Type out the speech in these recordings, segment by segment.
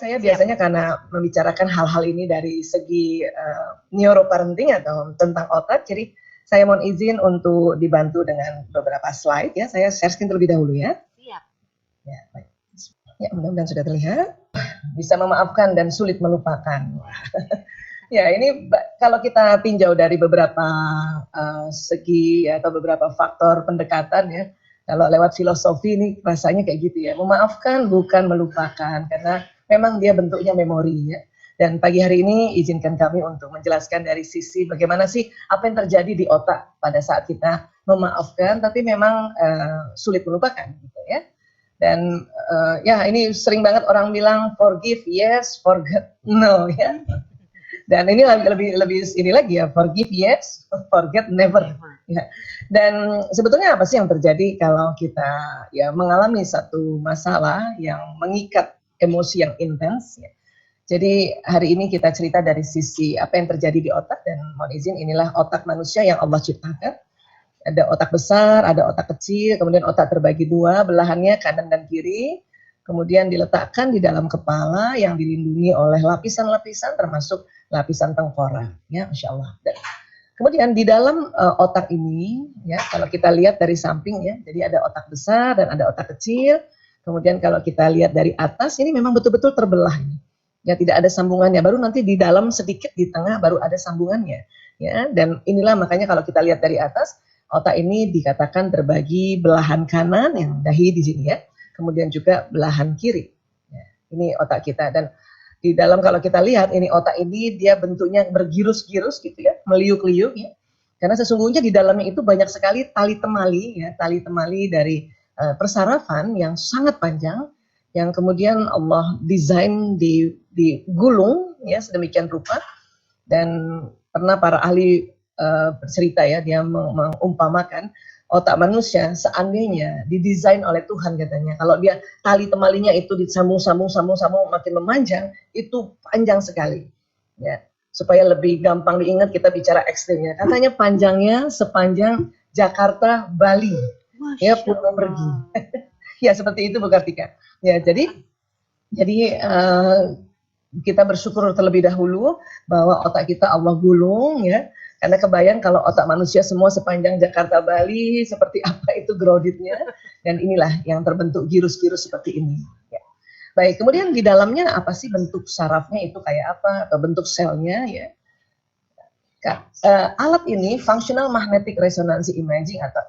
saya biasanya karena membicarakan hal-hal ini dari segi neuroparenting atau tentang otak, jadi saya mohon izin untuk dibantu dengan beberapa slide ya. Saya share screen terlebih dahulu ya. Siap. Ya, baik. Ya, mudah-mudahan sudah terlihat. Bisa memaafkan dan sulit melupakan. Ya, ini kalau kita tinjau dari beberapa segi atau beberapa faktor pendekatan ya. Kalau lewat filosofi ini rasanya kayak gitu ya. Memaafkan bukan melupakan karena memang dia bentuknya memori ya. Dan pagi hari ini izinkan kami untuk menjelaskan dari sisi bagaimana sih apa yang terjadi di otak pada saat kita memaafkan tapi memang sulit melupakan gitu ya. Dan ya ini sering banget orang bilang forgive yes, forget no ya. Dan ini lebih ini lagi ya, forgive yes, forget never. Ya. Dan sebetulnya apa sih yang terjadi kalau kita ya mengalami satu masalah yang mengikat emosi yang intens ya. Jadi hari ini kita cerita dari sisi apa yang terjadi di otak dan mohon izin inilah otak manusia yang Allah ciptakan. Ada otak besar, ada otak kecil, kemudian otak terbagi dua, belahannya kanan dan kiri. Kemudian diletakkan di dalam kepala yang dilindungi oleh lapisan-lapisan termasuk lapisan tengkorak. Ya, Masya Allah. Dan kemudian di dalam otak ini, ya kalau kita lihat dari samping ya, jadi ada otak besar dan ada otak kecil. Kemudian kalau kita lihat dari atas, ini memang betul-betul terbelah. Ya tidak ada sambungannya, baru nanti di dalam sedikit di tengah baru ada sambungannya ya. Dan inilah makanya kalau kita lihat dari atas otak ini dikatakan terbagi belahan kanan yang dahi di sini ya, kemudian juga belahan kiri ya. Ini otak kita dan di dalam kalau kita lihat ini otak ini dia bentuknya bergirus-girus gitu ya, meliuk-liuk ya, karena sesungguhnya di dalamnya itu banyak sekali tali temali ya, tali temali dari persarafan yang sangat panjang yang kemudian Allah desain digulung ya sedemikian rupa. Dan pernah para ahli bercerita ya, dia mengumpamakan otak manusia seandainya didesain oleh Tuhan katanya, kalau dia tali temalinya itu disambung makin memanjang, itu panjang sekali ya. Supaya lebih gampang diingat kita bicara ekstrimnya, katanya panjangnya sepanjang Jakarta Bali ya, pulang pergi. Ya seperti itu Bu Kartika. Ya jadi kita bersyukur terlebih dahulu bahwa otak kita Allah gulung ya. Karena kebayang kalau otak manusia semua sepanjang Jakarta Bali seperti apa itu groundednya, dan inilah yang terbentuk girus-girus seperti ini. Ya. Baik, kemudian di dalamnya apa sih bentuk sarafnya itu kayak apa atau bentuk selnya ya? Alat ini Functional Magnetic Resonance Imaging atau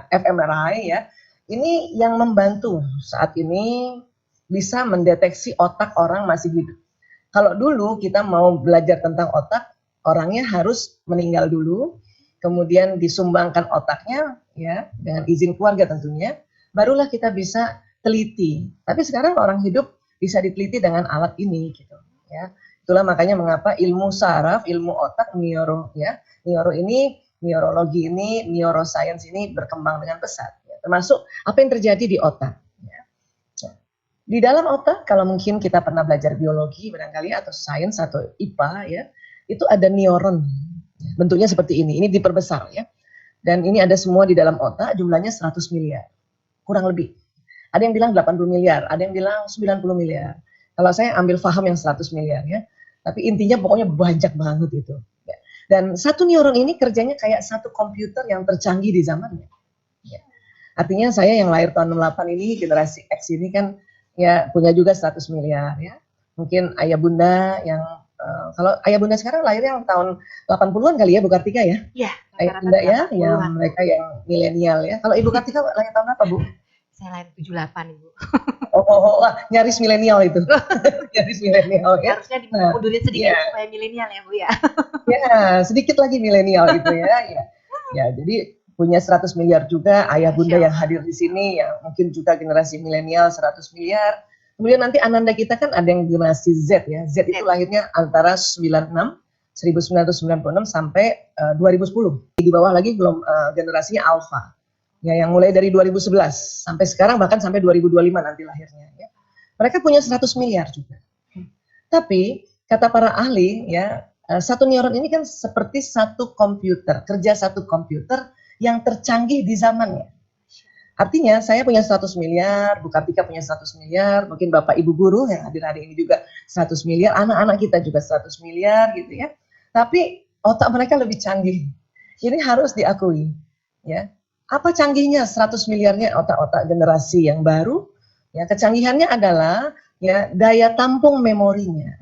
fMRI ya. Ini yang membantu saat ini bisa mendeteksi otak orang masih hidup. Kalau dulu kita mau belajar tentang otak, orangnya harus meninggal dulu, kemudian disumbangkan otaknya ya dengan izin keluarga tentunya, barulah kita bisa teliti. Tapi sekarang orang hidup bisa diteliti dengan alat ini gitu ya. Itulah makanya mengapa ilmu saraf, ilmu otak, neuro ya. Neurologi ini, neuroscience ini berkembang dengan pesat. Termasuk apa yang terjadi di otak. Ya. Di dalam otak, kalau mungkin kita pernah belajar biologi barangkali atau sains atau IPA ya, itu ada neuron. Bentuknya seperti ini diperbesar ya. Dan ini ada semua di dalam otak, jumlahnya 100 miliar. Kurang lebih. Ada yang bilang 80 miliar, ada yang bilang 90 miliar. Kalau saya ambil paham yang 100 miliar ya. Tapi intinya pokoknya banyak banget itu. Ya. Dan satu neuron ini kerjanya kayak satu komputer yang tercanggih di zamannya. Ya. Artinya saya yang lahir tahun 68 ini, generasi X ini kan ya punya juga 100 miliar ya. Mungkin ayah bunda yang kalau ayah bunda sekarang lahirnya yang tahun 80-an kali ya Bu Kartika ya? Iya. Ayah bunda ya, yang mereka yang milenial ya. Kalau Ibu Kartika lahir tahun apa Bu? Saya lahir 78 Ibu. Nyaris milenial itu. Nyaris milenial ya. Harusnya dimundurin sedikit supaya milenial ya Bu ya. Ya, sedikit lagi milenial gitu ya. Ya, jadi punya 100 miliar juga ayah bunda yang hadir di sini yang mungkin juga generasi milenial 100 miliar. Kemudian nanti ananda kita kan ada yang generasi Z ya. Z itu lahirnya antara 1996 sampai 2010. Di bawah lagi belum generasinya Alpha. Ya, yang mulai dari 2011 sampai sekarang bahkan sampai 2025 nanti lahirnya ya. Mereka punya 100 miliar juga. Tapi kata para ahli ya, satu neuron ini kan seperti satu komputer, kerja satu komputer yang tercanggih di zamannya. Artinya saya punya 100 miliar, Bu Kartika punya 100 miliar, mungkin Bapak Ibu guru yang hadir hari ini juga 100 miliar, anak-anak kita juga 100 miliar gitu ya. Tapi otak mereka lebih canggih. Ini harus diakui. Ya. Apa canggihnya 100 miliarnya otak-otak generasi yang baru? Ya, kecanggihannya adalah ya daya tampung memorinya.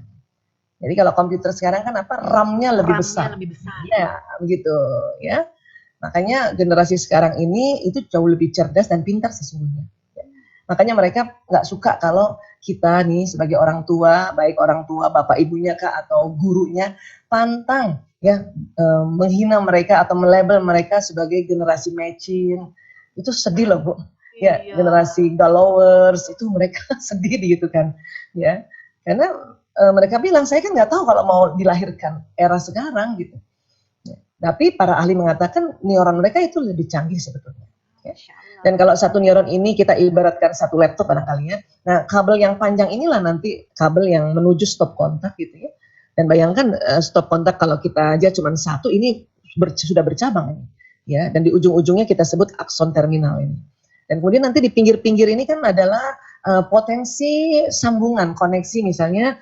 Jadi kalau komputer sekarang kan apa? RAM-nya lebih besar. Ya, begitu ya. Makanya generasi sekarang ini itu jauh lebih cerdas dan pintar sesungguhnya. Makanya mereka nggak suka kalau kita nih sebagai orang tua, baik orang tua, bapak ibunya kah atau gurunya, pantang ya menghina mereka atau melabel mereka sebagai generasi mecin. Itu sedih loh Bu. Ya, generasi galowers itu mereka sedih gitu kan. Ya, karena mereka bilang saya kan nggak tahu kalau mau dilahirkan era sekarang gitu. Tapi para ahli mengatakan neuron mereka itu lebih canggih sebetulnya. Ya. Dan kalau satu neuron ini kita ibaratkan satu laptop barangkali ya. Nah kabel yang panjang inilah nanti kabel yang menuju stop kontak gitu ya. Dan bayangkan stop kontak kalau kita aja cuma satu ini sudah bercabang ini. Ya. Dan di ujung-ujungnya kita sebut akson terminal ini. Dan kemudian nanti di pinggir-pinggir ini kan adalah potensi sambungan koneksi misalnya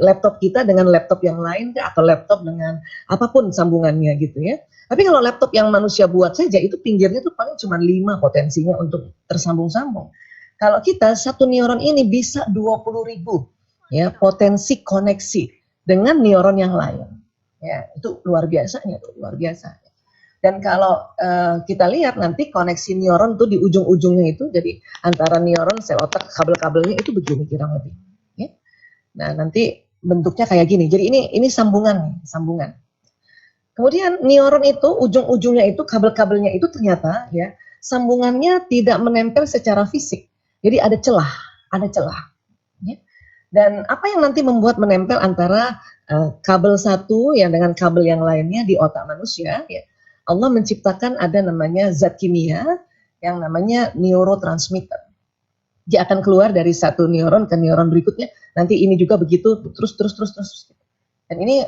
laptop kita dengan laptop yang lain atau laptop dengan apapun sambungannya gitu ya. Tapi kalau laptop yang manusia buat saja itu pinggirnya tuh paling cuma 5 potensinya untuk tersambung-sambung. Kalau kita satu neuron ini bisa 20.000 ya potensi koneksi dengan neuron yang lain. Ya, itu luar biasanya tuh, luar biasa. Dan kalau kita lihat nanti koneksi neuron tuh di ujung-ujungnya itu jadi antara neuron sel otak kabel-kabelnya itu begini kurang lebih. Ya. Nah nanti bentuknya kayak gini. Jadi ini sambungan, sambungan. Kemudian neuron itu ujung-ujungnya itu kabel-kabelnya itu ternyata ya sambungannya tidak menempel secara fisik. Jadi ada celah, ada celah. Ya. Dan apa yang nanti membuat menempel antara kabel satu yang dengan kabel yang lainnya di otak manusia? Ya. Allah menciptakan ada namanya zat kimia yang namanya neurotransmitter. Dia akan keluar dari satu neuron ke neuron berikutnya. Nanti ini juga begitu terus. Dan ini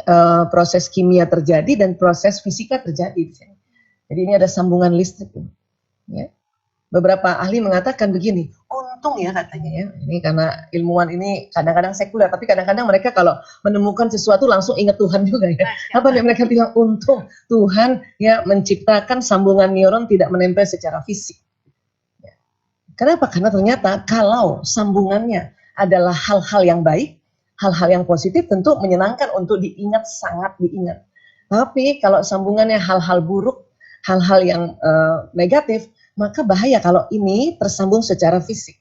proses kimia terjadi dan proses fisika terjadi di sini. Jadi ini ada sambungan listrik. Ya. Beberapa ahli mengatakan begini, untung ya katanya ya. Ini karena ilmuwan ini kadang-kadang sekuler, tapi kadang-kadang mereka kalau menemukan sesuatu langsung ingat Tuhan juga ya. Apa yang mereka bilang untung Tuhan ya menciptakan sambungan neuron tidak menempel secara fisik. Ya. Kenapa? Karena ternyata kalau sambungannya adalah hal-hal yang baik, hal-hal yang positif tentu menyenangkan untuk diingat, sangat diingat. Tapi kalau sambungannya hal-hal buruk, hal-hal yang negatif, maka bahaya kalau ini tersambung secara fisik.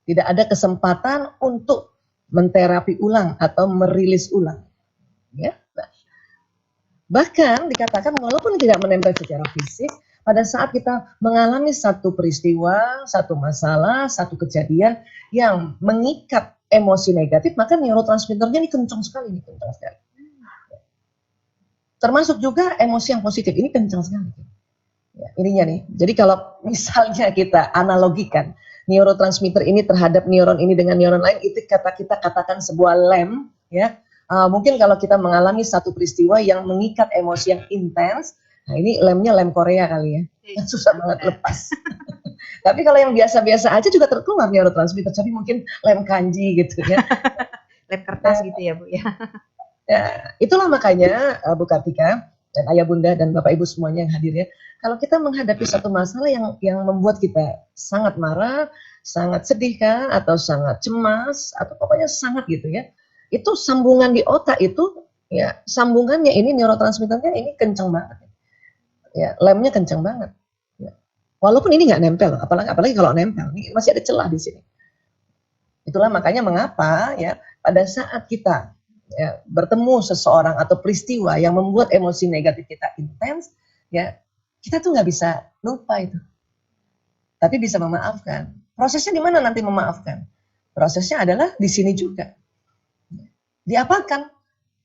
Tidak ada kesempatan untuk menterapi ulang atau merilis ulang. Ya. Nah, bahkan dikatakan walaupun tidak menempel secara fisik, pada saat kita mengalami satu peristiwa, satu masalah, satu kejadian yang mengikat emosi negatif, maka neurotransmitternya ini kencang sekali, Termasuk juga emosi yang positif, ini kencang sekali. Ya, ininya nih. Jadi kalau misalnya kita analogikan neurotransmitter ini terhadap neuron ini dengan neuron lain, itu kita katakan sebuah lem, ya. Mungkin kalau kita mengalami satu peristiwa yang mengikat emosi yang intens, nah ini lemnya lem Korea kali ya, yang susah banget lepas. Tapi kalau yang biasa-biasa aja juga terkeluar neurotransmitter, tapi mungkin lem kanji gitu ya. Lem kertas gitu ya Bu ya. Ya, itulah makanya Bu Kartika dan Ayah Bunda dan Bapak Ibu semuanya yang hadir ya. Kalau kita menghadapi satu masalah yang membuat kita sangat marah, sangat sedih kah, atau sangat cemas, atau pokoknya sangat gitu ya. Itu sambungan di otak itu, ya sambungannya ini neurotransmitternya ini kencang banget. Ya, lemnya kencang banget. Ya. Walaupun ini nggak nempel, apalagi kalau nempel, ini masih ada celah di sini. Itulah makanya mengapa ya pada saat kita ya, bertemu seseorang atau peristiwa yang membuat emosi negatif kita intens, ya kita tuh nggak bisa lupa itu, tapi bisa memaafkan. Prosesnya di mana nanti memaafkan? Prosesnya adalah di sini juga. Diapakan?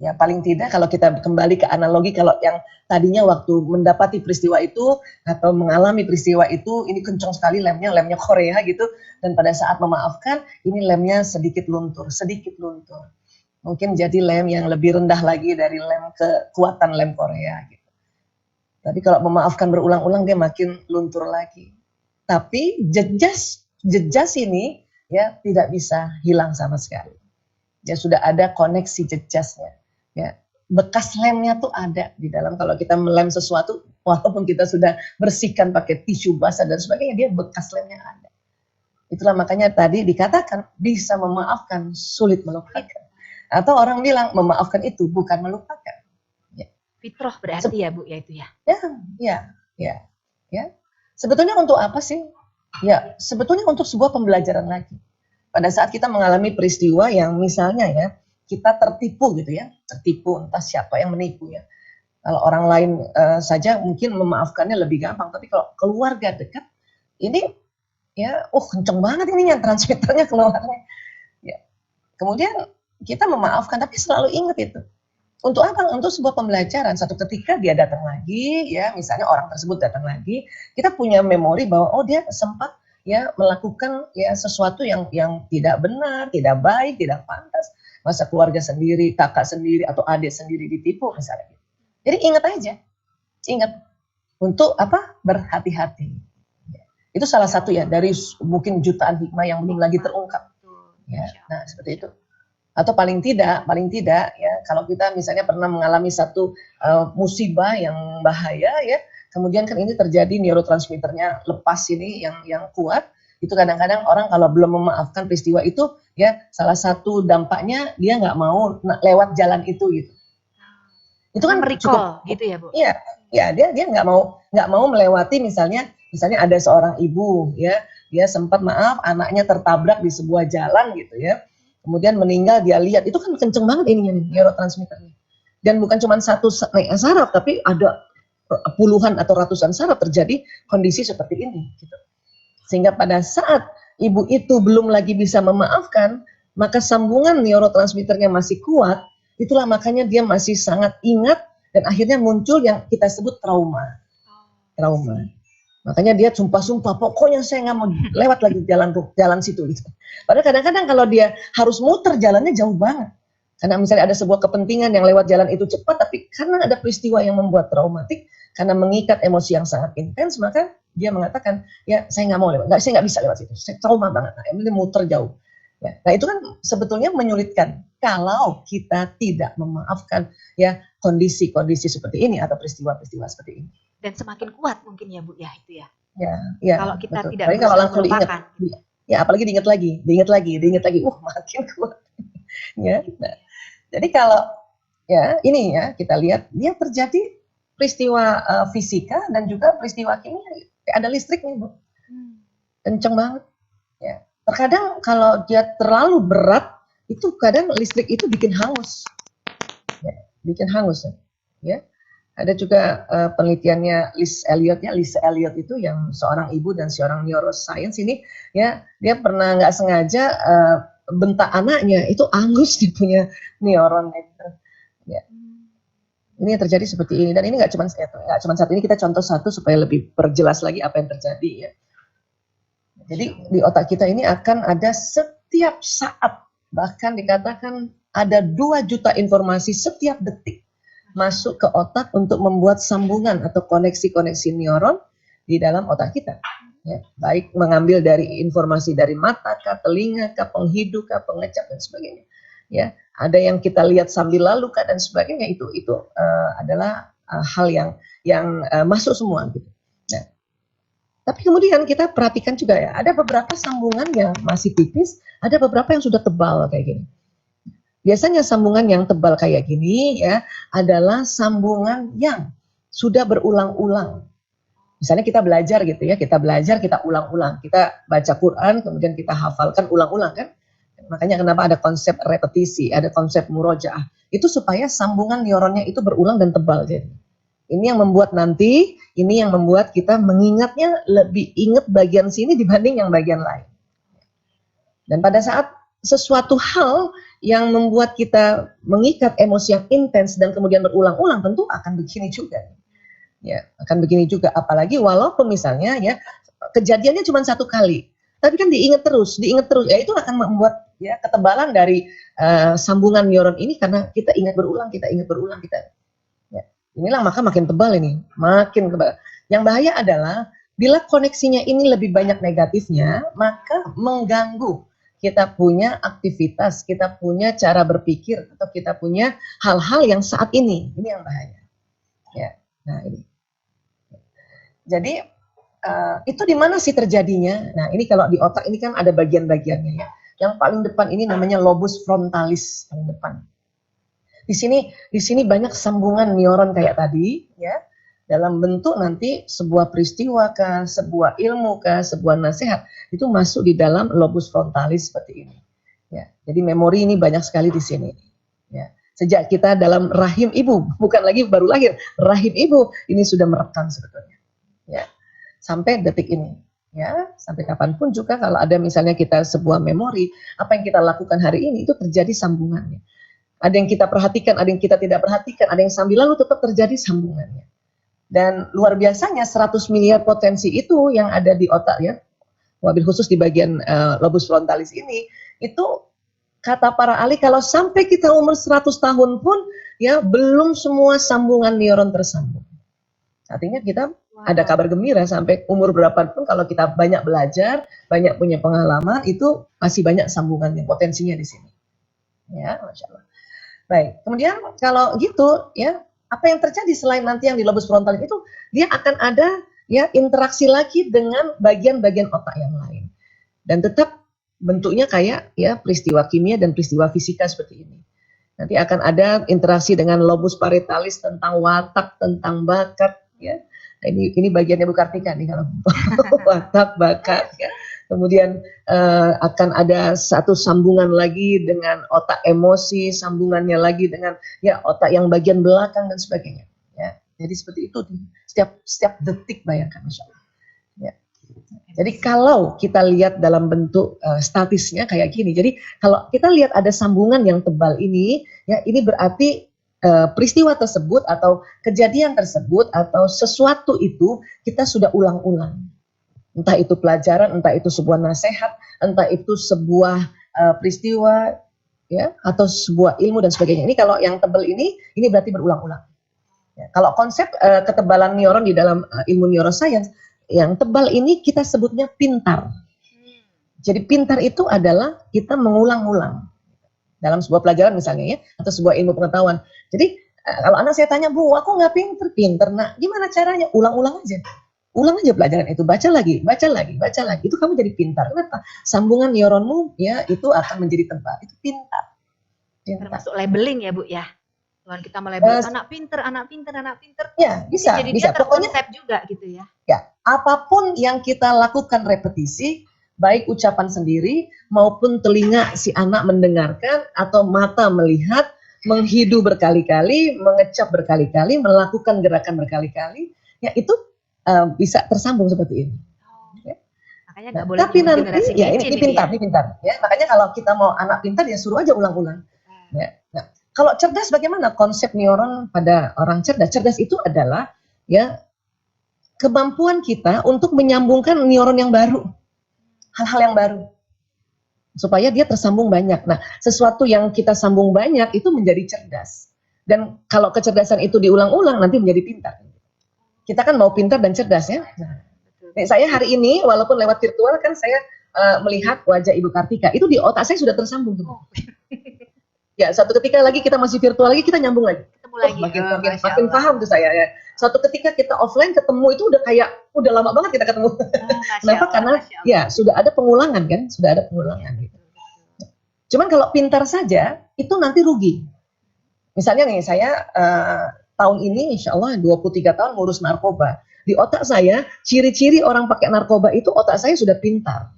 Ya paling tidak kalau kita kembali ke analogi kalau yang tadinya waktu mendapati peristiwa itu atau mengalami peristiwa itu ini kencang sekali lemnya Korea gitu, dan pada saat memaafkan ini lemnya sedikit luntur. Mungkin jadi lem yang lebih rendah lagi dari lem kekuatan lem Korea gitu. Tapi kalau memaafkan berulang-ulang dia makin luntur lagi. tapi jejas ini ya tidak bisa hilang sama sekali. Ya sudah ada koneksi jejasnya. Ya, bekas lemnya tuh ada di dalam. Kalau kita melem sesuatu, walaupun kita sudah bersihkan pakai tisu basah dan sebagainya, dia bekas lemnya ada. Itulah makanya tadi dikatakan bisa memaafkan, sulit melupakan. Atau orang bilang memaafkan itu bukan melupakan. Ya. Fitrah berarti ya Bu ya itu ya. Ya. Sebetulnya untuk apa sih? Ya, sebetulnya untuk sebuah pembelajaran lagi. Pada saat kita mengalami peristiwa yang misalnya ya, kita tertipu gitu ya, tertipu entah siapa yang menipu ya. Kalau orang lain saja mungkin memaafkannya lebih gampang, tapi kalau keluarga dekat, ini ya, kenceng banget ininya transmitternya keluarnya. Ya. Kemudian kita memaafkan, tapi selalu ingat itu. Untuk apa? Untuk sebuah pembelajaran. Satu ketika dia datang lagi, ya misalnya orang tersebut datang lagi, kita punya memori bahwa dia sempat ya melakukan ya sesuatu yang tidak benar, tidak baik, tidak pantas. Masa keluarga sendiri, kakak sendiri atau adik sendiri ditipu misalnya. Jadi ingat aja, ingat untuk apa? Berhati-hati. Itu salah satu ya dari mungkin jutaan hikmah yang belum lagi terungkap. Ya, nah seperti itu. Atau paling tidak ya kalau kita misalnya pernah mengalami satu musibah yang bahaya ya, kemudian kan ini terjadi neurotransmitternya lepas ini yang kuat, itu kadang-kadang orang kalau belum memaafkan peristiwa itu ya salah satu dampaknya dia nggak mau lewat jalan itu gitu. Itu kan recall gitu ya Bu? Iya, ya dia nggak mau melewati misalnya ada seorang ibu ya, dia sempat anaknya tertabrak di sebuah jalan gitu ya. Kemudian meninggal, dia lihat, itu kan kenceng banget ininya nih, neurotransmitternya. Dan bukan cuma satu saraf, tapi ada puluhan atau ratusan saraf terjadi kondisi seperti ini. Gitu. Sehingga pada saat ibu itu belum lagi bisa memaafkan, maka sambungan neurotransmitternya masih kuat, itulah makanya dia masih sangat ingat, dan akhirnya muncul yang kita sebut trauma. Makanya dia sumpah-sumpah, pokoknya saya nggak mau lewat lagi jalan situ. Gitu. Padahal kadang-kadang kalau dia harus muter jalannya jauh banget. Karena misalnya ada sebuah kepentingan yang lewat jalan itu cepat, tapi karena ada peristiwa yang membuat traumatik, karena mengikat emosi yang sangat intens, maka dia mengatakan, ya saya nggak mau lewat, saya nggak bisa lewat situ, saya trauma banget, ini muter jauh. Ya, nah itu kan sebetulnya menyulitkan kalau kita tidak memaafkan ya kondisi-kondisi seperti ini atau peristiwa-peristiwa seperti ini. Dan semakin kuat mungkin ya Bu ya itu ya. Ya kalau kita betul. tidak kalau langsung melupakan. Ya apalagi diingat lagi, makin kuat. Ya. Nah, jadi kalau ya ini ya kita lihat dia terjadi peristiwa fisika dan juga peristiwa kimia. Ada listrik nih Bu, kenceng banget. Ya. Terkadang kalau dia terlalu berat itu kadang listrik itu bikin hangus, ya. Ada juga penelitiannya Liz Elliott itu yang seorang ibu dan seorang neuroscience ini ya dia pernah nggak sengaja bentak anaknya itu angus dia punya neuron itu. Ya. Ini yang terjadi seperti ini dan ini nggak cuma satu, ini kita contoh satu supaya lebih perjelas lagi apa yang terjadi ya. Jadi di otak kita ini akan ada setiap saat, bahkan dikatakan ada 2 juta informasi setiap detik masuk ke otak untuk membuat sambungan atau koneksi-koneksi neuron di dalam otak kita. Ya, baik mengambil dari informasi dari mata, telinga, penghidup, pengecap dan sebagainya. Ya, ada yang kita lihat sambil lalu dan sebagainya itu adalah hal yang masuk semua gitu. Nah, tapi kemudian kita perhatikan juga ya, ada beberapa sambungan yang masih tipis, ada beberapa yang sudah tebal kayak gini. Biasanya sambungan yang tebal kayak gini ya adalah sambungan yang sudah berulang-ulang. Misalnya kita belajar gitu ya, kita ulang-ulang, kita baca Quran kemudian kita hafalkan ulang-ulang kan. Makanya kenapa ada konsep repetisi, ada konsep murojaah. Itu supaya sambungan neuronnya itu berulang dan tebal jadi. Ini yang membuat kita mengingatnya lebih ingat bagian sini dibanding yang bagian lain. Dan pada saat sesuatu hal yang membuat kita mengikat emosi yang intens dan kemudian berulang-ulang tentu akan begini juga. Ya, akan begini juga apalagi walaupun misalnya ya kejadiannya cuma 1 kali, tapi kan diingat terus, ya itu akan membuat ya ketebalan dari sambungan neuron ini karena kita ingat berulang. Ya. Inilah maka makin tebal ini, makin tebal. Yang bahaya adalah Bila koneksinya ini lebih banyak negatifnya, maka mengganggu kita punya aktivitas, kita punya cara berpikir, atau kita punya hal-hal yang saat ini yang bahaya. Ya, nah ini. Jadi itu di mana sih terjadinya? Nah ini kalau di otak ini kan ada bagian-bagiannya ya. Yang paling depan ini namanya lobus frontalis paling depan. Di sini banyak sambungan neuron kayak tadi ya. Dalam bentuk nanti sebuah peristiwa kah, sebuah ilmu kah, sebuah nasihat itu masuk di dalam lobus frontalis seperti ini. Ya, jadi memori ini banyak sekali di sini. Ya, sejak kita dalam rahim ibu, bukan lagi baru lahir, rahim ibu ini sudah merekam sebetulnya. Ya, sampai detik ini. Ya, sampai kapanpun juga kalau ada misalnya kita sebuah memori, apa yang kita lakukan hari ini itu terjadi sambungannya. Ada yang kita perhatikan, ada yang kita tidak perhatikan, ada yang sambil lalu tetap terjadi sambungannya. Dan luar biasanya 100 miliar potensi itu yang ada di otak ya, wabil khusus di bagian lobus frontalis ini, itu kata para ahli kalau sampai kita umur 100 tahun pun ya belum semua sambungan neuron tersambung. Artinya kita ada kabar gembira sampai umur berapapun kalau kita banyak belajar, banyak punya pengalaman, itu masih banyak sambungannya, potensinya di sini. Ya, Masya Allah. Baik, kemudian kalau gitu ya, apa yang terjadi selain nanti yang di lobus frontal itu, dia akan ada ya interaksi lagi dengan bagian-bagian otak yang lain. Dan tetap bentuknya kayak ya peristiwa kimia dan peristiwa fisika seperti ini. Nanti akan ada interaksi dengan lobus parietalis tentang watak, tentang bakat ya. Nah, ini bagiannya Bu Kartika nih kalau watak, bakat ya. Kemudian akan ada satu sambungan lagi dengan otak emosi, sambungannya lagi dengan ya otak yang bagian belakang dan sebagainya. Ya, jadi seperti itu setiap detik bayangkan, Masya Allah. Ya. Jadi kalau kita lihat dalam bentuk statisnya kayak gini, jadi kalau kita lihat ada sambungan yang tebal ini, ya ini berarti peristiwa tersebut atau kejadian tersebut atau sesuatu itu kita sudah ulang-ulang. Entah itu pelajaran, entah itu sebuah nasihat, entah itu sebuah peristiwa, ya, atau sebuah ilmu dan sebagainya. Ini kalau yang tebal ini berarti berulang-ulang. Ya, kalau konsep ketebalan neuron di dalam ilmu neuroscience, yang tebal ini kita sebutnya pintar. Jadi pintar itu adalah kita mengulang-ulang dalam sebuah pelajaran misalnya ya, atau sebuah ilmu pengetahuan. Jadi kalau anak saya tanya, Bu, aku nggak pinter. Nah, gimana caranya? Ulang-ulang aja. Ulang aja pelajaran itu, baca lagi. Itu kamu jadi pintar. Kenapa? Sambungan neuronmu ya itu akan menjadi tebal. Itu pintar. Termasuk labeling ya Bu ya. Tuhan kita melabel anak pinter. Ya bisa. Jadi dia Pokoknya konsep juga gitu ya. Ya, apapun yang kita lakukan repetisi, baik ucapan sendiri maupun telinga si anak mendengarkan atau mata melihat, menghidu berkali-kali, mengecap berkali-kali, melakukan gerakan berkali-kali, ya itu bisa tersambung seperti ini. Ya. Makanya nggak boleh tapi nanti ya ini pintar. Ya, makanya kalau kita mau anak pintar ya suruh aja ulang-ulang. Ya. Nah, kalau cerdas bagaimana konsep neuron pada orang cerdas? Cerdas itu adalah ya kemampuan kita untuk menyambungkan neuron yang baru, hal-hal yang baru, supaya dia tersambung banyak. Nah, sesuatu yang kita sambung banyak itu menjadi cerdas. Dan kalau kecerdasan itu diulang-ulang nanti menjadi pintar. Kita kan mau pintar dan cerdas ya. Nah, saya hari ini walaupun lewat virtual kan saya melihat wajah Ibu Kartika, itu di otak saya sudah tersambung. Ya, satu ketika lagi kita masih virtual lagi, kita nyambung lagi. Makin paham tuh saya ya. Suatu ketika kita offline ketemu itu udah lama banget kita ketemu. Kenapa? Karena ya sudah ada pengulangan kan, gitu. Cuman kalau pintar saja itu nanti rugi. Misalnya nih saya tahun ini insya Allah 23 tahun ngurus narkoba. Di otak saya ciri-ciri orang pakai narkoba itu otak saya sudah pintar.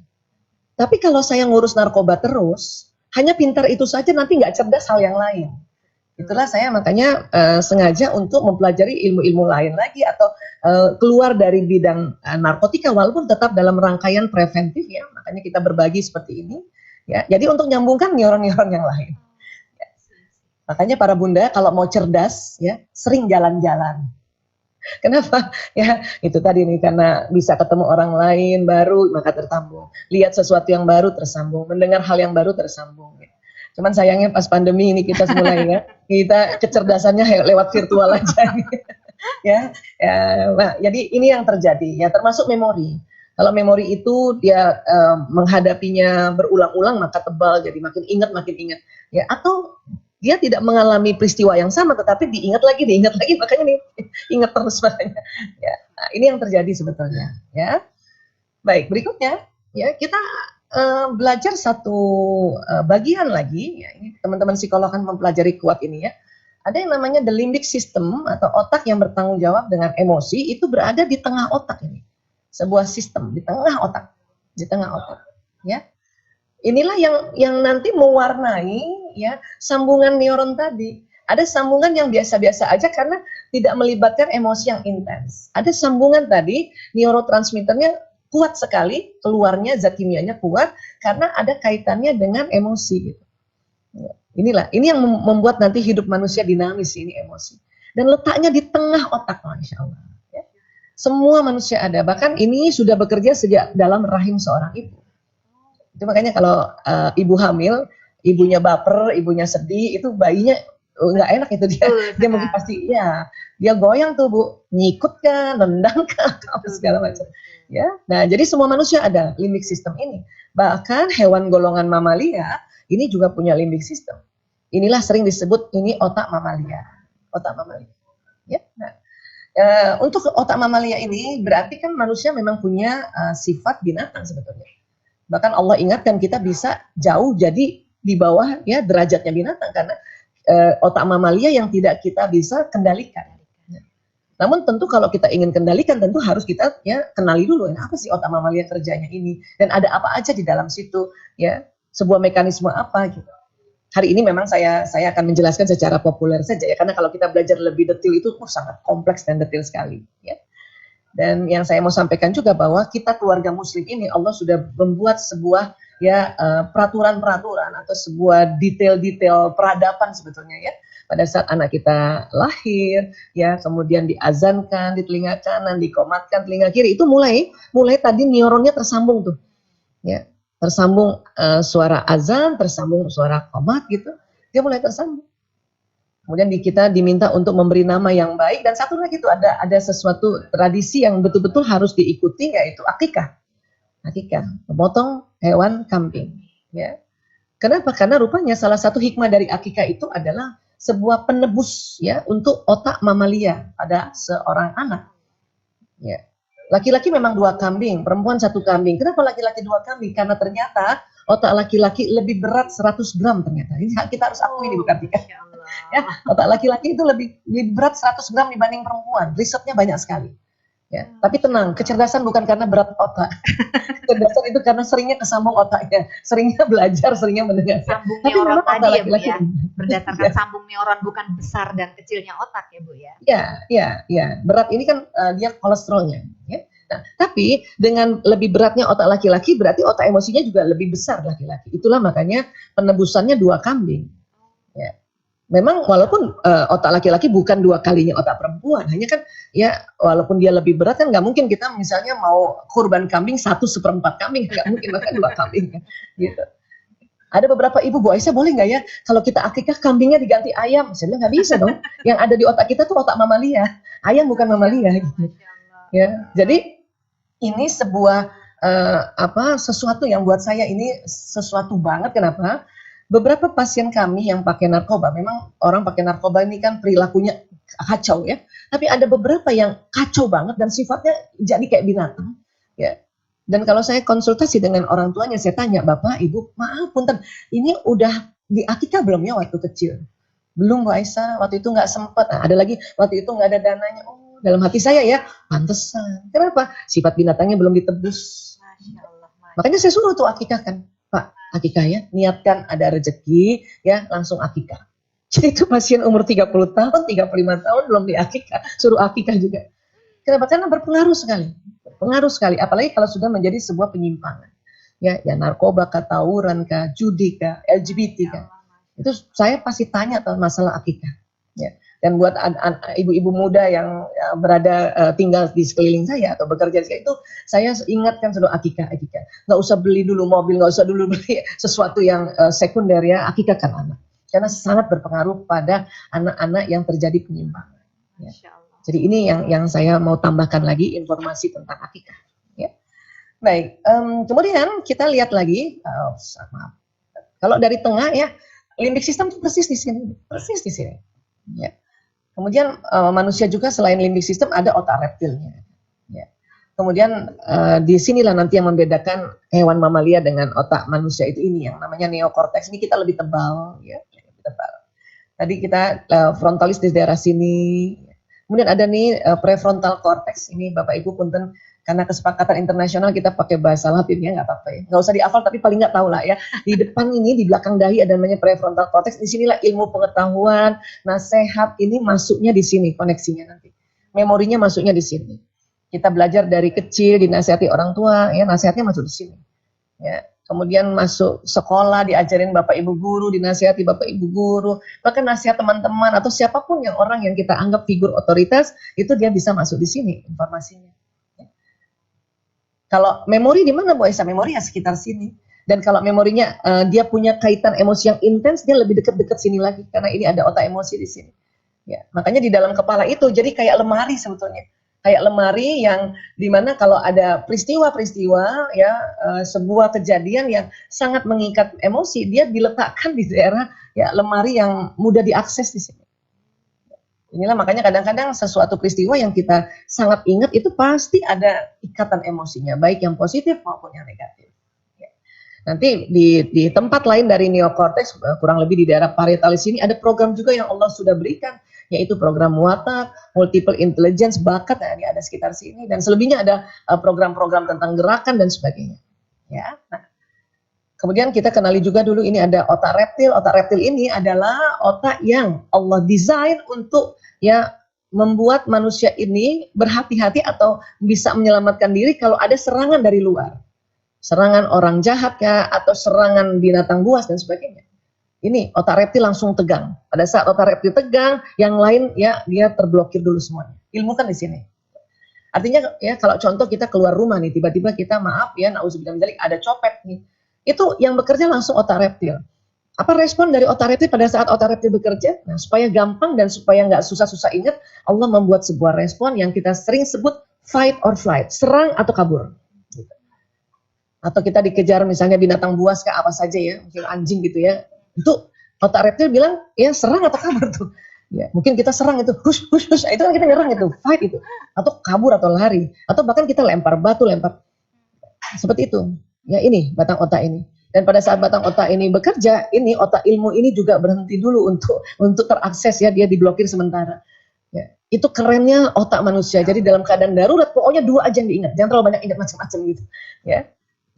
Tapi kalau saya ngurus narkoba terus, hanya pintar itu saja nanti nggak cerdas hal yang lain. Itulah saya makanya sengaja untuk mempelajari ilmu-ilmu lain lagi atau keluar dari bidang narkotika walaupun tetap dalam rangkaian preventif ya. Makanya kita berbagi seperti ini ya. Jadi untuk nyambungkan neuron-neuron yang lain. Ya. Makanya para bunda kalau mau cerdas ya sering jalan-jalan. Kenapa? Ya itu tadi nih karena bisa ketemu orang lain baru maka tersambung. Lihat sesuatu yang baru tersambung, mendengar hal yang baru tersambung. Ya. Cuman sayangnya pas pandemi ini kita mulai ya, kita kecerdasannya lewat virtual aja. Ya, ya, nah, jadi ini yang terjadi ya, termasuk memori. Kalau memori itu dia menghadapinya berulang-ulang maka tebal, jadi makin ingat ya, atau dia tidak mengalami peristiwa yang sama tetapi diingat lagi makanya nih ingat terus makanya ya. Nah, ini yang terjadi sebetulnya ya. Baik, berikutnya ya kita belajar satu bagian lagi ya, ini teman-teman psikolog kan mempelajari kuat ini ya. Ada yang namanya the limbic system atau otak yang bertanggung jawab dengan emosi, itu berada di tengah otak ini. Sebuah sistem di tengah otak, ya. Inilah yang nanti mewarnai ya sambungan neuron tadi. Ada sambungan yang biasa-biasa aja karena tidak melibatkan emosi yang intens. Ada sambungan tadi neurotransmitternya kuat sekali, keluarnya zat kimianya kuat karena ada kaitannya dengan emosi gitu. Ini yang membuat nanti hidup manusia dinamis, ini emosi. Dan letaknya di tengah otak, Masya Allah. Ya. Semua manusia ada, bahkan ini sudah bekerja sejak dalam rahim seorang ibu. Itu makanya kalau ibu hamil, ibunya baper, ibunya sedih, itu bayinya nggak enak itu dia mungkin pasti ya dia goyang tuh Bu, nyikut kan, nendang kan, apa segala macam. Ya, nah jadi semua manusia ada limbic system ini. Bahkan hewan golongan mamalia ini juga punya limbic system. Inilah sering disebut ini otak mamalia. Otak mamalia. Ya. Nah, untuk otak mamalia ini berarti kan manusia memang punya sifat binatang sebetulnya. Bahkan Allah ingatkan kita bisa jauh jadi di bawah ya derajatnya binatang karena otak mamalia yang tidak kita bisa kendalikan. Namun tentu kalau kita ingin kendalikan tentu harus kita ya kenali dulu apa sih otak mamalia kerjanya ini dan ada apa aja di dalam situ ya, sebuah mekanisme apa gitu. Hari ini memang saya akan menjelaskan secara populer saja ya, karena kalau kita belajar lebih detail itu sangat kompleks dan detail sekali ya. Dan yang saya mau sampaikan juga bahwa kita keluarga muslim ini Allah sudah membuat sebuah ya peraturan-peraturan atau sebuah detail-detail peradaban sebetulnya ya. Pada saat anak kita lahir ya, kemudian diazankan di telinga kanan, dikomatkan telinga kiri, itu mulai tadi neuronnya tersambung tuh. Ya. Tersambung suara azan, tersambung suara qomat gitu, dia mulai tersambung. Kemudian kita diminta untuk memberi nama yang baik dan satu lagi itu ada sesuatu tradisi yang betul-betul harus diikuti yaitu akikah, memotong hewan kambing. Ya. Kenapa? Karena rupanya salah satu hikmah dari akikah itu adalah sebuah penebus ya untuk otak mamalia pada seorang anak. Ya. Laki-laki memang 2 kambing, perempuan 1 kambing. Kenapa laki-laki 2 kambing? Karena ternyata otak laki-laki lebih berat 100 gram ternyata. Ini kita harus akui ini bukan tidak. Ya, otak laki-laki itu lebih berat 100 gram dibanding perempuan. Risetnya banyak sekali. Ya, tapi tenang, kecerdasan bukan karena berat otak. Kecerdasan itu karena seringnya kesambung otaknya, seringnya belajar, seringnya mendengar. Sambung neuron tadi ya Bu ya, berdasarkan sambung neuron bukan besar dan kecilnya otak ya Bu ya. Ya. Berat ini kan dia kolesterolnya. Ya. Nah, tapi dengan lebih beratnya otak laki-laki berarti otak emosinya juga lebih besar laki-laki. Itulah makanya penebusannya 2 kambing. Ya. Memang walaupun otak laki-laki bukan 2 kalinya otak perempuan, hanya kan ya walaupun dia lebih berat kan nggak mungkin kita misalnya mau kurban kambing 1/4 kambing, nggak mungkin bahkan 2 kambing kan, gitu. Ada beberapa ibu, Bu Aisyah boleh nggak ya kalau kita akikah kambingnya diganti ayam? Saya bilang nggak bisa dong. Yang ada di otak kita tuh otak mamalia, ayam bukan mamalia. Gitu. Ya, jadi ini sebuah sesuatu yang buat saya ini sesuatu banget. Kenapa? Beberapa pasien kami yang pakai narkoba, memang orang pakai narkoba ini kan perilakunya kacau ya. Tapi ada beberapa yang kacau banget dan sifatnya jadi kayak binatang. Ya. Dan kalau saya konsultasi dengan orang tuanya, saya tanya, Bapak, Ibu, maaf punten, ini udah diakikah belum ya waktu kecil? Belum Bu Aisyah, waktu itu nggak sempat. Nah, ada lagi, waktu itu nggak ada dananya. Oh, dalam hati saya ya, pantesan. Kenapa? Sifat binatangnya belum ditebus. Masya Allah. Makanya saya suruh tuh akikah kan. Pak, akikah ya, niatkan ada rezeki, ya langsung akikah. Jadi itu pasien umur 30 tahun, 35 tahun belum diakikah, suruh akikah juga. Kenapa? Karena berpengaruh sekali, apalagi kalau sudah menjadi sebuah penyimpangan. Ya narkoba kah, tawuran kah, judi kah, LGBT kah. Itu saya pasti tanya tentang masalah akikah. Ya. Dan buat ibu-ibu muda yang berada tinggal di sekeliling saya atau bekerja di sekeliling itu, saya ingatkan sudah akikah. Nggak usah beli dulu mobil, nggak usah dulu beli sesuatu yang sekunder ya, akikahkan anak. Karena sangat berpengaruh pada anak-anak yang terjadi penyimpangan. Ya. Jadi ini yang saya mau tambahkan lagi informasi tentang akikah. Ya. Baik, kemudian kita lihat lagi, maaf. Kalau dari tengah ya, limbik sistem itu persis di sini, persis di sini. Ya. Kemudian manusia juga selain limbik sistem ada otak reptilnya. Ya. Kemudian di sinilah nanti yang membedakan hewan mamalia dengan otak manusia itu ini yang namanya neokortex. Ini kita lebih tebal, ya, lebih tebal. Tadi kita frontalis di daerah sini. Kemudian ada nih prefrontal cortex. Ini Bapak Ibu punten karena kesepakatan internasional kita pakai bahasa Latin ya, nggak apa-apa ya. Nggak usah dihafal tapi paling nggak tahu lah ya. Di depan ini, di belakang dahi ada namanya prefrontal cortex. Di sinilah ilmu pengetahuan, nasihat ini masuknya di sini, koneksinya nanti. Memorinya masuknya di sini. Kita belajar dari kecil, dinasihati orang tua, ya nasihatnya masuk di sini. Ya. Kemudian masuk sekolah, diajarin Bapak Ibu guru, dinasihati Bapak Ibu guru, bahkan nasihat teman-teman atau siapapun yang orang yang kita anggap figur otoritas, itu dia bisa masuk di sini informasinya. Ya. Kalau memori di mana Bu Aisyah? Memori ya sekitar sini. Dan kalau memorinya dia punya kaitan emosi yang intens, dia lebih dekat-dekat sini lagi, karena ini ada otak emosi di sini. Ya. Makanya di dalam kepala itu jadi kayak lemari sebetulnya. Kayak lemari yang dimana kalau ada peristiwa-peristiwa ya sebuah kejadian yang sangat mengikat emosi, dia diletakkan di daerah ya lemari yang mudah diakses di sini. Inilah makanya kadang-kadang sesuatu peristiwa yang kita sangat ingat itu pasti ada ikatan emosinya, baik yang positif maupun yang negatif. Ya. Nanti di tempat lain dari neokortex, kurang lebih di daerah parietalis ini ada program juga yang Allah sudah berikan, yaitu program watak, multiple intelligence, bakat, nah ini ada sekitar sini, dan selebihnya ada program-program tentang gerakan dan sebagainya. Ya, nah, kemudian kita kenali juga dulu ini ada otak reptil. Otak reptil ini adalah otak yang Allah desain untuk ya membuat manusia ini berhati-hati atau bisa menyelamatkan diri kalau ada serangan dari luar, serangan orang jahat ya, atau serangan binatang buas dan sebagainya. Ini otak reptil langsung tegang. Pada saat otak reptil tegang, yang lain ya dia terblokir dulu semuanya. Ilmu kan di sini. Artinya ya kalau contoh kita keluar rumah nih, tiba-tiba kita maaf ya, nauzubillah min dzalik, ada copet nih. Itu yang bekerja langsung otak reptil. Apa respon dari otak reptil pada saat otak reptil bekerja? Nah, supaya gampang dan supaya nggak susah-susah ingat, Allah membuat sebuah respon yang kita sering sebut fight or flight, serang atau kabur. Atau kita dikejar misalnya binatang buas kayak apa saja ya, mungkin anjing gitu ya. Itu otak reptil bilang ya serang atau kabur tuh. Ya, mungkin kita serang itu, hush, itu kan kita nyerang itu, fight itu, atau kabur atau lari, atau bahkan kita lempar batu, lempar seperti itu. Ya ini batang otak ini. Dan pada saat batang otak ini bekerja, ini otak ilmu ini juga berhenti dulu untuk terakses ya, dia diblokir sementara. Ya, itu kerennya otak manusia. Jadi dalam keadaan darurat pokoknya dua aja yang diingat, jangan terlalu banyak ingat macam-macam gitu. Ya,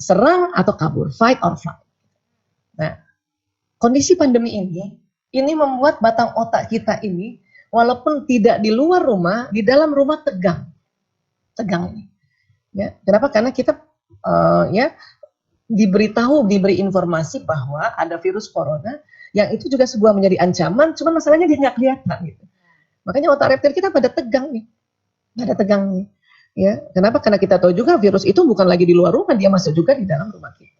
serang atau kabur, fight or flight. Nah, kondisi pandemi ini membuat batang otak kita ini, walaupun tidak di luar rumah, di dalam rumah tegang ini. Ya, kenapa? Karena kita ya diberi informasi bahwa ada virus corona, yang itu juga sebuah menjadi ancaman, cuma masalahnya dia nggak kelihatan gitu. Makanya otak reptil kita pada tegang nih. Ya, kenapa? Karena kita tahu juga virus itu bukan lagi di luar rumah, dia masuk juga di dalam rumah kita.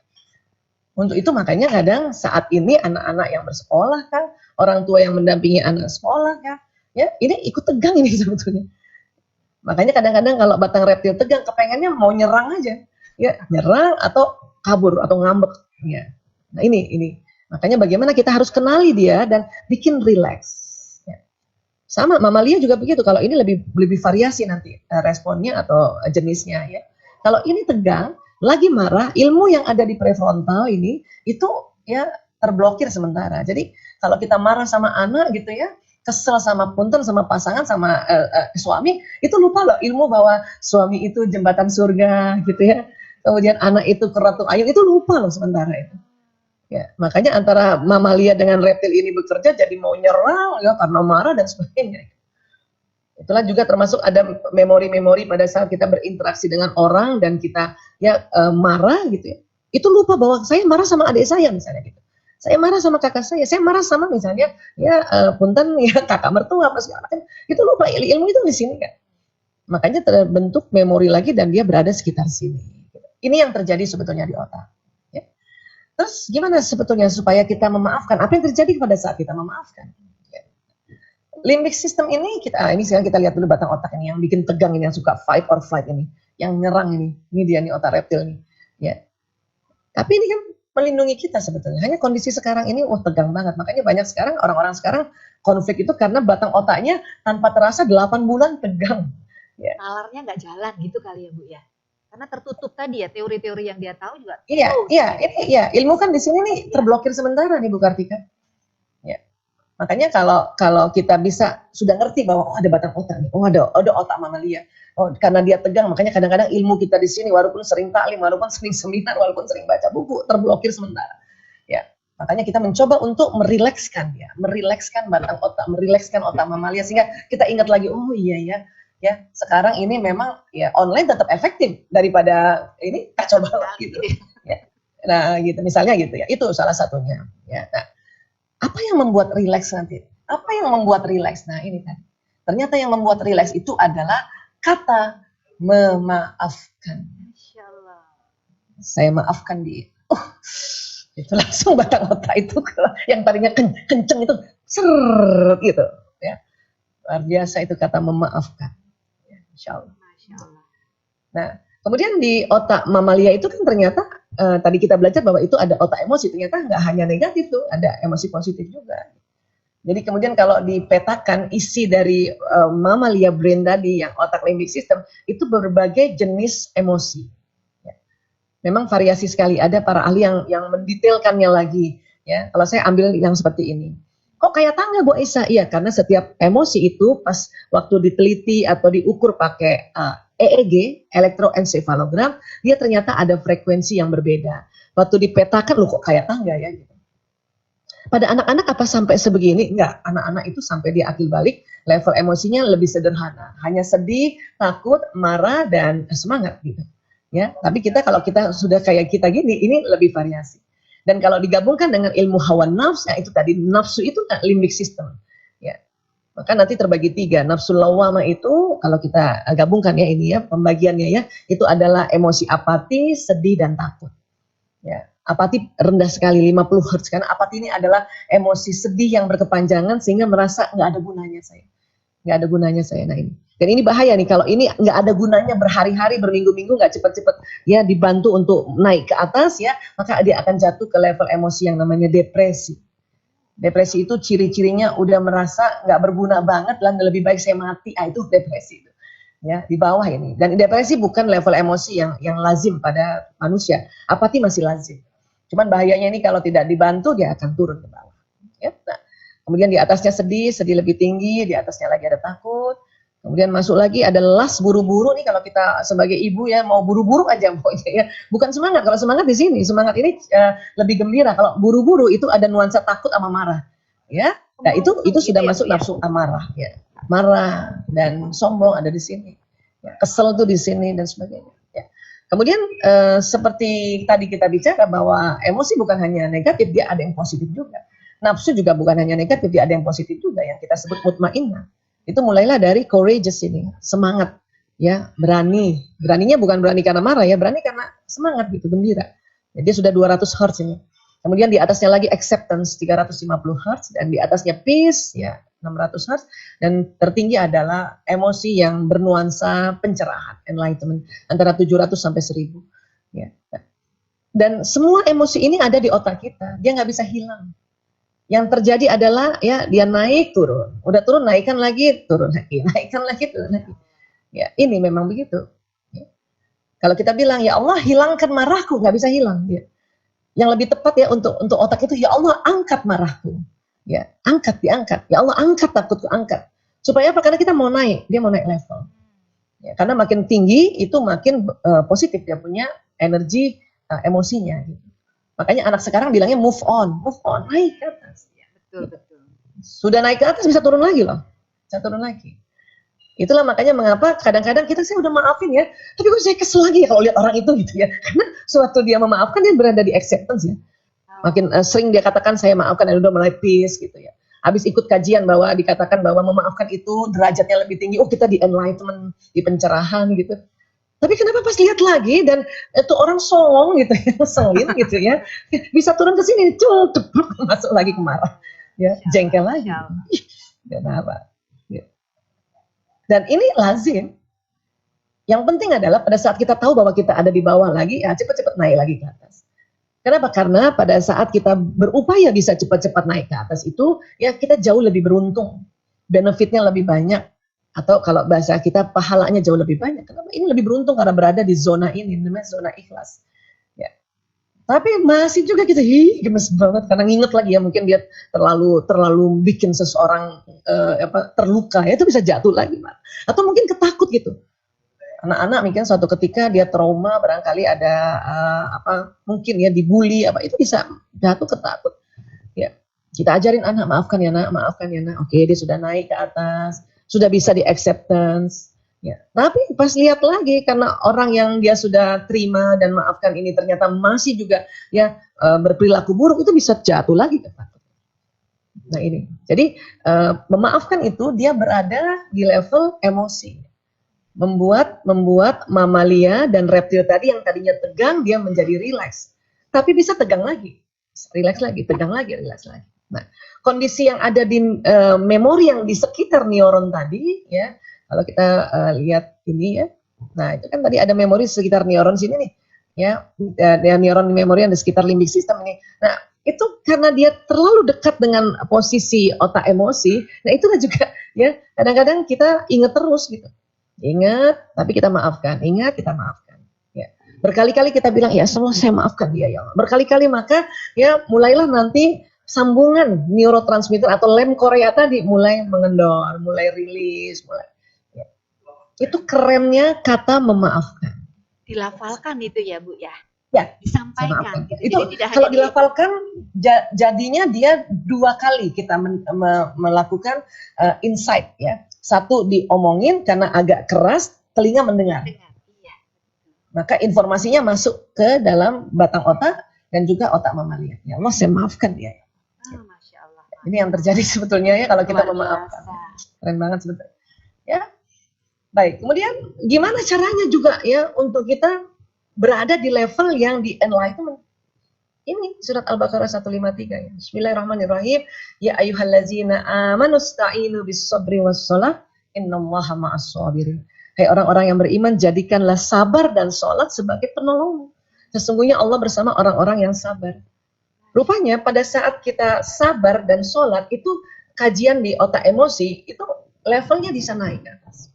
Untuk itu makanya kadang saat ini anak-anak yang bersekolah kan, orang tua yang mendampingi anak sekolah kan, ya ini ikut tegang ini sebetulnya. Makanya kadang-kadang kalau batang reptil tegang, kepengennya mau nyerang aja, ya nyerang atau kabur atau ngambek. Ya. Nah ini, makanya bagaimana kita harus kenali dia dan bikin rileks. Ya. Sama mamalia juga begitu. Kalau ini lebih variasi nanti responnya atau jenisnya ya. Kalau ini tegang, lagi marah, ilmu yang ada di prefrontal ini itu ya terblokir sementara. Jadi kalau kita marah sama anak gitu ya, kesel sama punten sama pasangan sama suami, itu lupa loh ilmu bahwa suami itu jembatan surga gitu ya. Kemudian anak itu keratu ayun, itu lupa loh sementara itu. Ya, makanya antara mamalia dengan reptil ini bekerja jadi mau nyerang ya karena marah dan sebagainya. Itulah juga termasuk ada memori-memori pada saat kita berinteraksi dengan orang dan kita ya marah gitu ya. Itu lupa bahwa saya marah sama adik saya misalnya gitu. Saya marah sama kakak saya marah sama misalnya ya punten ya kakak mertua apa segala macam. Itu lupa ilmu itu di sini kan. Makanya terbentuk memori lagi dan dia berada sekitar sini. Ini yang terjadi sebetulnya di otak. Ya. Terus gimana sebetulnya supaya kita memaafkan? Apa yang terjadi pada saat kita memaafkan? Limbic system ini ini sekarang kita lihat dulu batang otak ini yang bikin tegang ini, yang suka fight or flight ini, yang nyerang ini dia nih otak reptil nih. Ya. Tapi ini kan melindungi kita sebetulnya. Hanya kondisi sekarang ini tegang banget. Makanya banyak sekarang orang-orang sekarang konflik itu karena batang otaknya tanpa terasa 8 bulan tegang. Ya. Nalarnya nggak jalan gitu kali ya Bu ya. Karena tertutup tadi ya, teori-teori yang dia tahu juga. Iya, ilmu kan di sini nih terblokir sementara nih Bu Kartika. Ya. Makanya kalau kita bisa sudah ngerti bahwa ada batang otak nih, ada otak mamalia. Karena dia tegang, makanya kadang-kadang ilmu kita di sini walaupun sering taklim, walaupun sering seminar, walaupun sering baca buku, terblokir sementara. Ya. Makanya kita mencoba untuk merilekskan batang otak, merilekskan otak mamalia sehingga kita ingat lagi, oh iya ya sekarang ini memang ya online tetap efektif daripada ini kacau banget gitu ya. Nah gitu misalnya gitu ya, itu salah satunya ya. Nah, apa yang membuat rileks nanti? Nah ini kan ternyata yang membuat rileks itu adalah kata memaafkan. Saya maafkan dia, itu langsung batang otak itu yang tadinya kenceng itu seret gitu ya, luar biasa itu kata memaafkan. Masya Allah. Nah, kemudian di otak mamalia itu kan ternyata tadi kita belajar bahwa itu ada otak emosi, ternyata nggak hanya negatif tuh, ada emosi positif juga. Jadi kemudian kalau dipetakan isi dari mamalia brain tadi yang otak limbic system itu berbagai jenis emosi. Ya. Memang variasi sekali, ada para ahli yang mendetailkannya lagi. Ya, kalau saya ambil yang seperti ini. Kok kayak tangga Bu Isa? Iya, karena setiap emosi itu pas waktu diteliti atau diukur pakai EEG, elektroencephalogram, dia ternyata ada frekuensi yang berbeda. Waktu dipetakan, loh kok kayak tangga ya? Gitu. Pada anak-anak apa sampai sebegini? Enggak, anak-anak itu sampai dia akil balik, level emosinya lebih sederhana. Hanya sedih, takut, marah, dan semangat gitu. Ya, tapi kalau kita sudah kayak kita gini, ini lebih variasi. Dan kalau digabungkan dengan ilmu hawa nafsu, ya itu tadi nafsu itu kan limbic system, ya. Maka nanti terbagi 3. Nafsu lawamah itu kalau kita gabungkan ya ini ya pembagiannya ya, itu adalah emosi apati, sedih dan takut. Ya, apati rendah sekali 50 Hz karena apati ini adalah emosi sedih yang berkepanjangan sehingga merasa nggak ada gunanya saya. Nah ini. Dan ini bahaya nih, kalau ini nggak ada gunanya berhari-hari, berminggu-minggu, nggak cepet-cepet ya dibantu untuk naik ke atas ya, maka dia akan jatuh ke level emosi yang namanya depresi. Depresi itu ciri-cirinya udah merasa nggak berguna banget, dan lebih baik saya mati, itu depresi. Ya, di bawah ini. Dan depresi bukan level emosi yang lazim pada manusia, apati masih lazim. Cuman bahayanya ini kalau tidak dibantu, dia akan turun ke bawah. Ya, nah, kemudian di atasnya sedih lebih tinggi, di atasnya lagi ada takut. Kemudian masuk lagi ada las buru-buru nih, kalau kita sebagai ibu ya mau buru-buru aja pokoknya ya. Bukan semangat, kalau semangat di sini, semangat ini lebih gembira. Kalau buru-buru itu ada nuansa takut sama marah. Ya. Nah, itu sudah masuk nafsu amarah ya. Marah dan sombong ada di sini. Ya, kesel tuh di sini dan sebagainya. Ya. Kemudian seperti tadi kita bicara bahwa emosi bukan hanya negatif, dia ada yang positif juga. Nafsu juga bukan hanya negatif, dia ada yang positif juga yang kita sebut mutmainnah. Itu mulailah dari courageous ini, semangat, ya, berani. Beraninya bukan berani karena marah ya, berani karena semangat gitu, gembira. Jadi sudah 200 Hz ini. Kemudian di atasnya lagi acceptance 350 Hz dan di atasnya peace ya 600 Hz dan tertinggi adalah emosi yang bernuansa pencerahan, enlightenment antara 700 sampai 1000 ya. Dan semua emosi ini ada di otak kita, dia nggak bisa hilang. Yang terjadi adalah ya dia naik turun, udah turun naikkan lagi turun lagi, naikkan lagi turun lagi. Ya ini memang begitu. Ya. Kalau kita bilang ya Allah hilangkan marahku, nggak bisa hilang. Ya. Yang lebih tepat ya untuk otak itu ya Allah angkat marahku, ya diangkat. Ya Allah angkat takutku, angkat. Supaya apa? Karena kita mau naik, dia mau naik level. Ya, karena makin tinggi itu makin positif dia punya energi emosinya. Gitu. Makanya anak sekarang bilangnya move on, naik ke atas. Ya, betul. Sudah naik ke atas bisa turun lagi loh, bisa turun lagi. Itulah makanya mengapa kadang-kadang saya udah maafin ya, tapi kok saya kesel lagi ya kalau lihat orang itu gitu ya. Karena suatu dia memaafkan dia berada di acceptance ya. Makin sering dia katakan saya maafkan dan udah mulai peace gitu ya. Habis ikut kajian bahwa dikatakan bahwa memaafkan itu derajatnya lebih tinggi. Oh kita di enlightenment, di pencerahan gitu. Tapi kenapa pas lihat lagi dan itu orang songong gitu ya, selin gitu ya, bisa turun ke sini, masuk lagi ke marah, ya, jengkel lagi. Kenapa? Dan ini lazim. Yang penting adalah pada saat kita tahu bahwa kita ada di bawah lagi, ya cepat-cepat naik lagi ke atas. Kenapa? Karena pada saat kita berupaya bisa cepat-cepat naik ke atas itu, ya kita jauh lebih beruntung. Benefitnya lebih banyak. Atau kalau bahasa kita, pahalanya jauh lebih banyak. Kenapa? Ini lebih beruntung karena berada di zona ini, namanya zona ikhlas. Ya. Tapi masih juga kita, gemes banget karena nginget lagi ya, mungkin dia terlalu bikin seseorang terluka, ya itu bisa jatuh lagi, Pak. Atau mungkin ketakut gitu. Anak-anak mungkin suatu ketika dia trauma, barangkali ada mungkin ya dibully, itu bisa jatuh ketakut. Ya, kita ajarin anak, maafkan ya nak. Oke, dia sudah naik ke atas, sudah bisa di acceptance. Ya, tapi pas lihat lagi karena orang yang dia sudah terima dan maafkan ini ternyata masih juga ya berperilaku buruk, itu bisa jatuh lagi ketakut. Nah ini, jadi memaafkan itu dia berada di level emosi. Membuat mamalia dan reptil tadi yang tadinya tegang, dia menjadi rileks. Tapi bisa tegang lagi, rileks lagi, tegang lagi, rileks lagi. Nah, kondisi yang ada di memori yang di sekitar neuron tadi, ya, kalau kita lihat ini ya, nah itu kan tadi ada memori sekitar neuron sini nih, ya, neuron memori yang di sekitar limbic system ini. Nah, itu karena dia terlalu dekat dengan posisi otak emosi, nah itulah juga ya kadang-kadang kita ingat terus gitu. Ingat, tapi kita maafkan. Ingat, kita maafkan. Ya. Berkali-kali kita bilang, ya semua saya maafkan dia ya. Berkali-kali maka ya mulailah nanti sambungan neurotransmitter atau lem Korea tadi mulai mengendor, mulai rilis, mulai. Ya. Itu kerennya kata memaafkan. Dilafalkan itu ya Bu ya. Ya, disampaikan. Itu kalau dilafalkan jadinya dia 2 kali kita melakukan insight ya. Satu diomongin karena agak keras, telinga mendengar. Iya. Maka informasinya masuk ke dalam batang otak dan juga otak mamalia. Ya Allah, saya maafkan dia. Masya Allah. Ini yang terjadi sebetulnya ya kalau kita memaafkan. Keren banget sebetulnya. Ya. Baik, kemudian gimana caranya juga ya untuk kita berada di level yang di enlightenment. Ini surat Al-Baqarah 153 ya. Bismillahirrahmanirrahim. Ya ayyuhallazina amanu sta'inu bis-sabri was-shalah innallaha ma'as-sabirin. Hai orang-orang yang beriman, jadikanlah sabar dan sholat sebagai penolong. Sesungguhnya Allah bersama orang-orang yang sabar. Rupanya pada saat kita sabar dan sholat itu kajian di otak emosi itu levelnya bisa naik ke atas.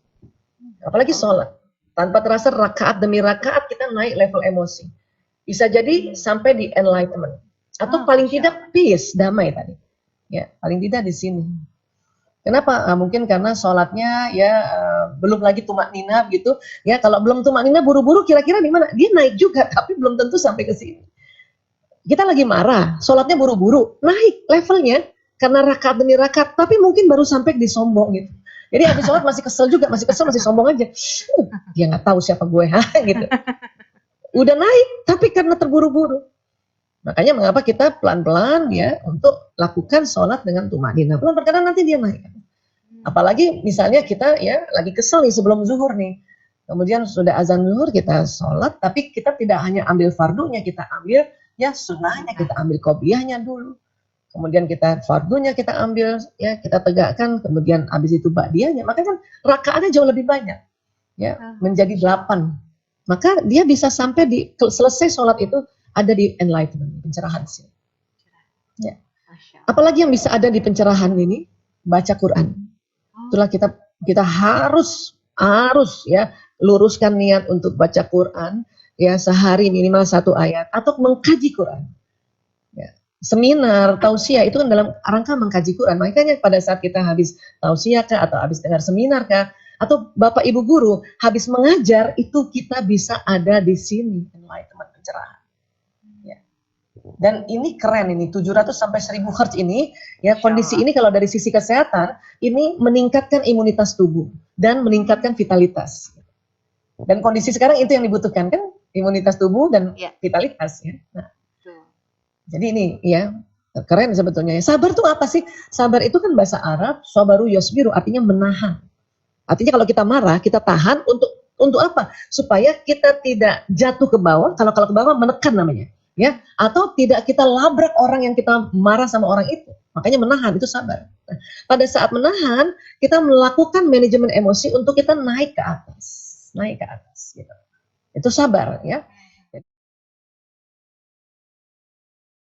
Apalagi sholat. Tanpa terasa rakaat demi rakaat kita naik level emosi. Bisa jadi sampai di enlightenment. Atau paling tidak peace, damai tadi. Ya, paling tidak di sini. Kenapa? Mungkin karena sholatnya ya belum lagi tumak nina gitu. Ya, kalau belum tumak nina buru-buru kira-kira di mana? Dia naik juga, tapi belum tentu sampai ke sini. Kita lagi marah, sholatnya buru-buru, naik levelnya karena rakaat demi rakaat, tapi mungkin baru sampai di sombong gitu. Jadi habis sholat masih kesel juga, masih sombong aja. Dia nggak tahu siapa gue, gitu. Udah naik, tapi karena terburu-buru. Makanya mengapa kita pelan-pelan ya untuk lakukan sholat dengan tumanina. Pelan-pelan karena nanti dia naik. Apalagi misalnya kita ya lagi kesel nih sebelum zuhur nih. Kemudian sudah azan zuhur kita sholat, tapi kita tidak hanya ambil fardunya, kita ambil ya sunnahnya, kita ambil qobliyahnya dulu. Kemudian kita fardunya kita ambil ya kita tegakkan, kemudian habis itu ba'diyahnya. Maka kan rakaatnya jauh lebih banyak. Ya, menjadi 8. Maka dia bisa sampai di selesai sholat itu ada di enlightenment, pencerahan sih. Ya. Apalagi yang bisa ada di pencerahan ini, baca Quran. Itulah kita harus ya luruskan niat untuk baca Quran ya sehari minimal 1 ayat atau mengkaji Quran. Ya. Seminar, tausiah itu kan dalam rangka mengkaji Quran. Makanya pada saat kita habis tausiah kah atau habis dengar seminar kah atau Bapak Ibu guru habis mengajar itu kita bisa ada di sini enlightenment pencerahan. Ya. Dan ini keren ini 700 sampai 1000 Hz ini ya kondisi ini kalau dari sisi kesehatan ini meningkatkan imunitas tubuh dan meningkatkan vitalitas. Dan kondisi sekarang itu yang dibutuhkan kan imunitas tubuh dan vitalitas ya. Nah, jadi ini ya keren sebetulnya. Sabar itu apa sih? Sabar itu kan bahasa Arab sabaru yasbiru artinya menahan. Artinya kalau kita marah, kita tahan untuk apa? Supaya kita tidak jatuh ke bawah. Kalau ke bawah menekan namanya. ya, atau tidak kita labrak orang yang kita marah sama orang itu. Makanya menahan itu sabar. Nah, pada saat menahan, kita melakukan manajemen emosi untuk kita naik ke atas gitu. Itu sabar, ya.